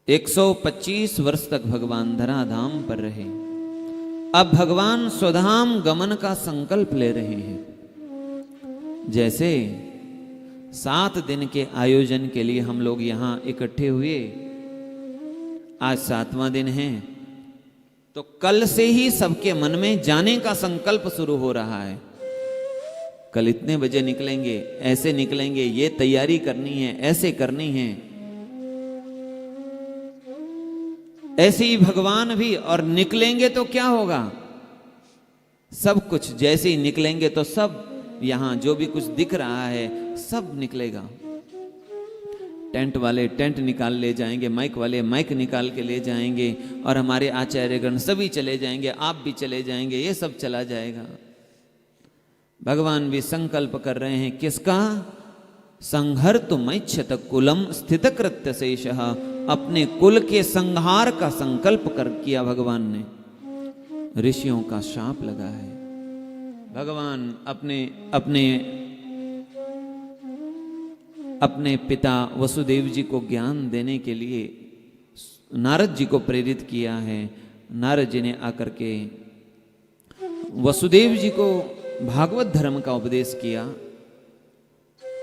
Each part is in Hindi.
125 वर्ष तक भगवान धराधाम पर रहे। अब भगवान स्वधाम गमन का संकल्प ले रहे हैं। जैसे 7 दिन के आयोजन के लिए हम लोग यहां इकट्ठे हुए, आज 7वां दिन है, तो कल से ही सबके मन में जाने का संकल्प शुरू हो रहा है। कल इतने बजे निकलेंगे, ऐसे निकलेंगे, ये तैयारी करनी है, ऐसे करनी है। ऐसे ही भगवान भी, और निकलेंगे तो क्या होगा, सब कुछ जैसे ही निकलेंगे तो सब यहां जो भी कुछ दिख रहा है सब निकलेगा। टेंट वाले टेंट निकाल ले जाएंगे, माइक वाले माइक निकाल के ले जाएंगे, और हमारे आचार्यगण सभी चले जाएंगे, आप भी चले जाएंगे, ये सब चला जाएगा। भगवान भी संकल्प कर रहे हैं, किसका? संहर्तुमैच्छत कुलम स्थित कृत्य शेषः, अपने कुल के संहार का संकल्प कर किया भगवान ने। ऋषियों का शाप लगा है। भगवान अपने पिता वसुदेव जी को ज्ञान देने के लिए नारद जी को प्रेरित किया है। नारद जी ने आकर के वसुदेव जी को भागवत धर्म का उपदेश किया।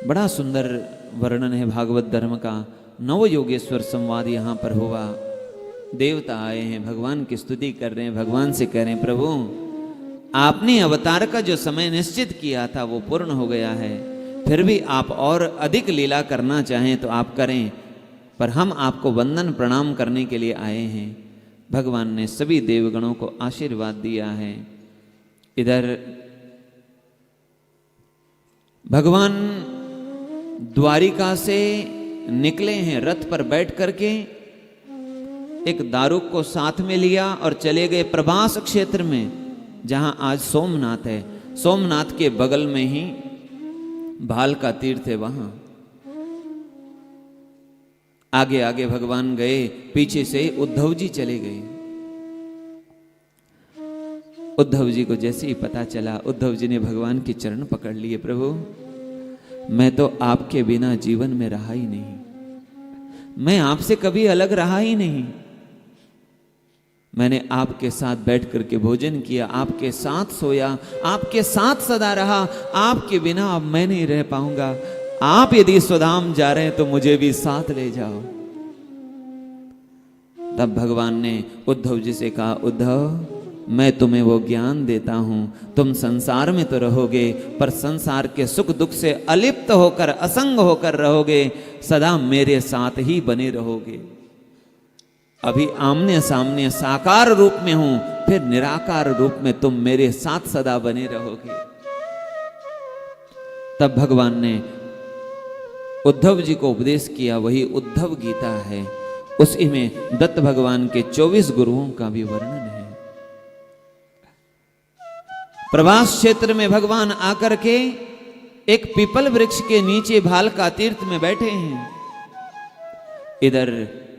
बड़ा सुंदर वर्णन है भागवत धर्म का। नव योगेश्वर संवाद यहाँ पर हुआ। देवता आए हैं, भगवान की स्तुति कर रहे हैं, भगवान से कह रहे हैं, प्रभु आपने अवतार का जो समय निश्चित किया था वो पूर्ण हो गया है, फिर भी आप और अधिक लीला करना चाहें तो आप करें, पर हम आपको वंदन प्रणाम करने के लिए आए हैं। भगवान ने सभी देवगणों को आशीर्वाद दिया है। इधर भगवान द्वारिका से निकले हैं रथ पर बैठ करके, एक दारुक को साथ में लिया और चले गए प्रभास क्षेत्र में, जहां आज सोमनाथ है। सोमनाथ के बगल में ही भाल का तीर्थ है, वहां आगे आगे भगवान गए, पीछे से उद्धव जी चले गए। उद्धव जी को जैसे ही पता चला, उद्धव जी ने भगवान के चरण पकड़ लिए। प्रभु मैं तो आपके बिना जीवन में रहा ही नहीं, मैं आपसे कभी अलग रहा ही नहीं। मैंने आपके साथ बैठ करके भोजन किया, आपके साथ सोया, आपके साथ सदा रहा, आपके बिना अब मैं नहीं रह पाऊंगा। आप यदि स्वधाम जा रहे हैं तो मुझे भी साथ ले जाओ। तब भगवान ने उद्धव जी से कहा, उद्धव मैं तुम्हें वो ज्ञान देता हूं, तुम संसार में तो रहोगे पर संसार के सुख दुख से अलिप्त होकर, असंग होकर रहोगे, सदा मेरे साथ ही बने रहोगे। अभी आमने सामने साकार रूप में हूं, फिर निराकार रूप में तुम मेरे साथ सदा बने रहोगे। तब भगवान ने उद्धव जी को उपदेश किया, वही उद्धव गीता है। उसी में दत्त भगवान के 24 गुरुओं का भी वर्णन है। प्रभास क्षेत्र में भगवान आकर के एक पीपल वृक्ष के नीचे भाल का तीर्थ में बैठे हैं। इधर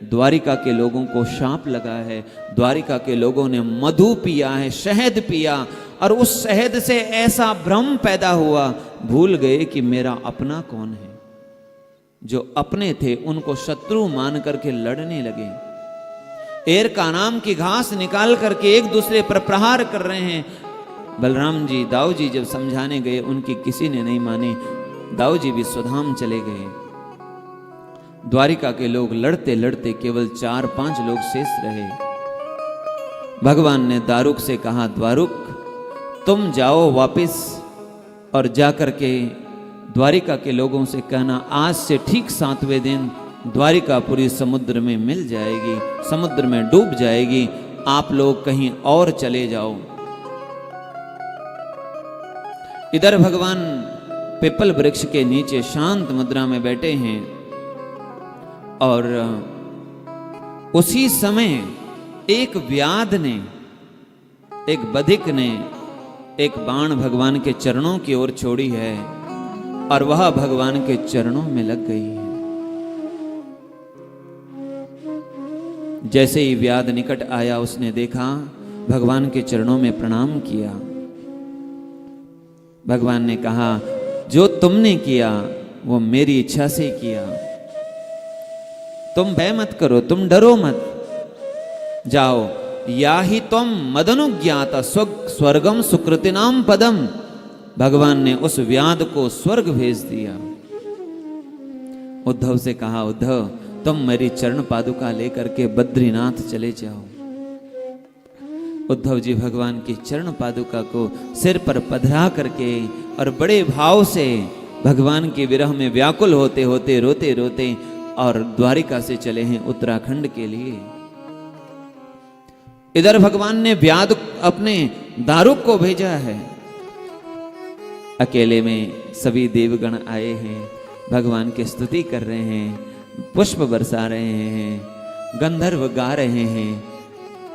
द्वारिका के लोगों को शाप लगा है। द्वारिका के लोगों ने मधु पिया है, शहद पिया, और उस शहद से ऐसा भ्रम पैदा हुआ, भूल गए कि मेरा अपना कौन है। जो अपने थे उनको शत्रु मान करके लड़ने लगे। एर का नाम की घास निकाल करके एक दूसरे पर प्रहार कर रहे हैं। बलराम जी, दाऊ जी जब समझाने गए, उनकी किसी ने नहीं मानी। दाऊ जी भी स्वधाम चले गए। द्वारिका के लोग लड़ते लड़ते केवल 4-5 लोग शेष रहे। भगवान ने दारुक से कहा, द्वारुक तुम जाओ वापिस, और जाकर के द्वारिका के लोगों से कहना, आज से ठीक 7वें दिन द्वारिका पूरी समुद्र में मिल जाएगी, समुद्र में डूब जाएगी, आप लोग कहीं और चले जाओ। इधर भगवान पीपल वृक्ष के नीचे शांत मुद्रा में बैठे हैं, और उसी समय एक व्याध ने, एक बधिक ने एक बाण भगवान के चरणों की ओर छोड़ी है, और वह भगवान के चरणों में लग गई है। जैसे ही व्याध निकट आया, उसने देखा, भगवान के चरणों में प्रणाम किया। भगवान ने कहा, जो तुमने किया वो मेरी इच्छा से किया। तुम भय मत करो, तुम डरो मत, जाओ। या ही तुम मदनुज्ञात स्वर्गम सुकृतिनाम पदम, भगवान ने उस व्याध को स्वर्ग भेज दिया। उद्धव से कहा, उद्धव तुम मेरी चरण पादुका लेकर के बद्रीनाथ चले जाओ। उद्धव जी भगवान की चरण पादुका को सिर पर पधरा करके और बड़े भाव से भगवान के विरह में व्याकुल होते होते, रोते रोते और द्वारिका से चले हैं उत्तराखंड के लिए। इधर भगवान ने व्याध अपने दारुक को भेजा है। अकेले में सभी देवगण आए हैं, भगवान की स्तुति कर रहे हैं, पुष्प बरसा रहे हैं, गंधर्व गा रहे हैं,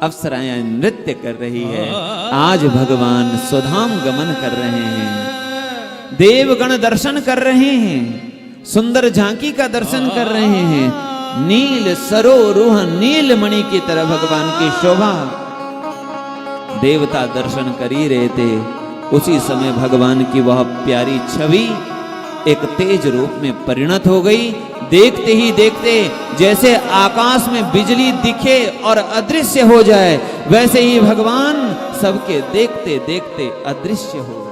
अप्सराएं नृत्य कर रही है। आज भगवान स्वधाम गमन कर रहे हैं, देवगण दर्शन कर रहे हैं, सुंदर झांकी का दर्शन कर रहे हैं। नील सरोरुह नील मणि की तरह भगवान की शोभा, देवता दर्शन कर ही रहे थे। उसी समय भगवान की वह प्यारी छवि एक तेज रूप में परिणत हो गई। देखते ही देखते जैसे आकाश में बिजली दिखे और अदृश्य हो जाए, वैसे ही भगवान सबके देखते देखते अदृश्य हो गए।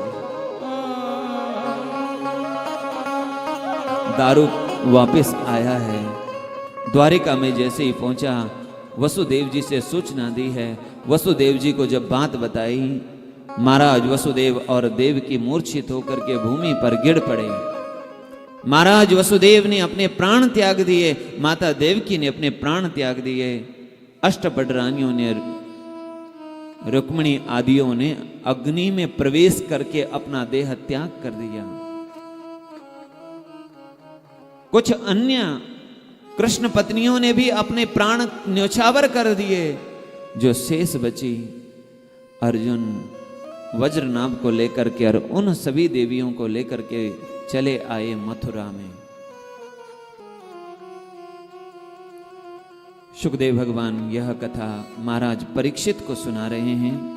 दारुक वापस आया है। द्वारिका में जैसे ही पहुंचा, वसुदेव जी से सूचना दी है। वसुदेव जी को जब बात बताई, महाराज वसुदेव और देव की मूर्छित होकर के भूमि पर गिर पड़े। महाराज वसुदेव ने अपने प्राण त्याग दिए, माता देवकी ने अपने प्राण त्याग दिए, अष्टपट रानियों ने, रुक्मिणी आदियों ने अग्नि में प्रवेश करके अपना देह त्याग कर दिया। कुछ अन्य कृष्ण पत्नियों ने भी अपने प्राण न्योछावर कर दिए। जो शेष बची, अर्जुन वज्रनाभ को लेकर के और उन सभी देवियों को लेकर के चले आए मथुरा में। सुखदेव भगवान यह कथा महाराज परीक्षित को सुना रहे हैं।